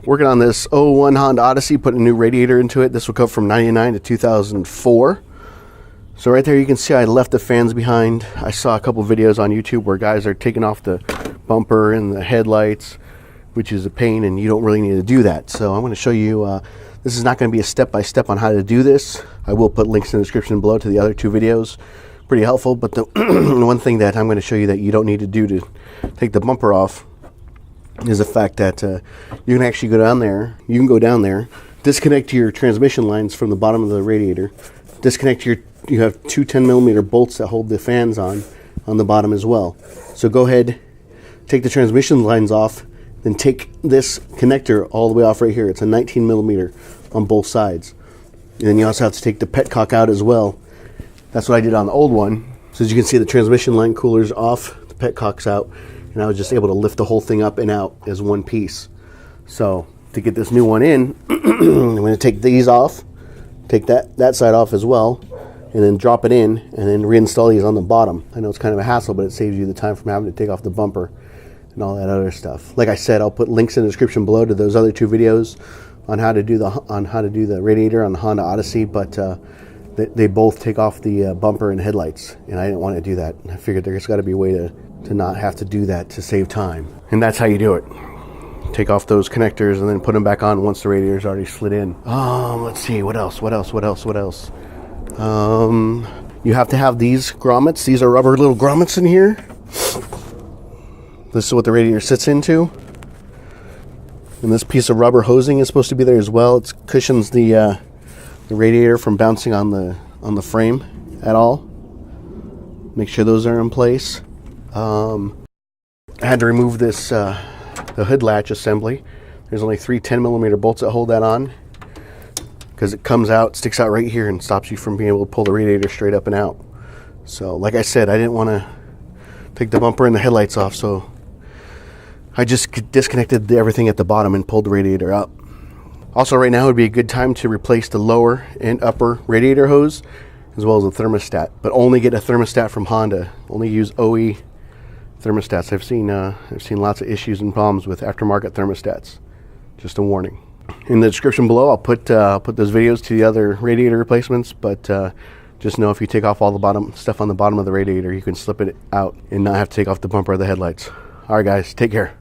Working on this '01 Honda Odyssey, putting a new radiator into it. This will go from 99 to 2004. So right there you can see I left the fans behind. I saw a couple videos on YouTube where guys are taking off the bumper and the headlights, which is a pain, and you don't really need to do that. So I'm going to show you, this is not going to be a step-by-step on how to do this. I will put links in the description below to the other two videos. Pretty helpful, but the one thing that I'm going to show you that you don't need to do to take the bumper off is the fact that you can actually go down there. You can go down there, disconnect your transmission lines from the bottom of the radiator, disconnect you have two 10mm bolts that hold the fans on the bottom as well. So go ahead, take the transmission lines off, then take this connector all the way off right here. It's a 19mm on both sides. And then you also have to take the petcock out as well. That's what I did on the old one. So as you can see, the transmission line cooler's off, the petcock's out, and I was just able to lift the whole thing up and out as one piece. So to get this new one in, I'm going to take these off, take that side off as well, and then drop it in, and then reinstall these on the bottom. I know it's kind of a hassle, but it saves you the time from having to take off the bumper and all that other stuff. Like I said, I'll put links in the description below to those other two videos on how to do the radiator on the Honda Odyssey, but they both take off the bumper and headlights, and I didn't want to do that. I figured there's got to be a way to not have to do that to save time. And that's how you do it. Take off those connectors and then put them back on once the radiator's already slid in. Let's see, what else? You have to have these grommets. These are rubber little grommets in here. This is what the radiator sits into. And this piece of rubber hosing is supposed to be there as well. It cushions the radiator from bouncing on the frame at all. Make sure those are in place. I had to remove this the hood latch assembly. There's only three 10mm bolts that hold that on, because it comes out, sticks out right here, and stops you from being able to pull the radiator straight up and out. So like I said, I didn't want to take the bumper and the headlights off, so I just disconnected everything at the bottom and pulled the radiator up. Also, right now would be a good time to replace the lower and upper radiator hose, as well as the thermostat, but only get a thermostat from Honda. Only use OE thermostats. I've seen lots of issues and problems with aftermarket thermostats. Just a warning. In the description below, I'll put those videos to the other radiator replacements, but just know if you take off all the bottom stuff on the bottom of the radiator, you can slip it out and not have to take off the bumper or the headlights. All right, guys, take care.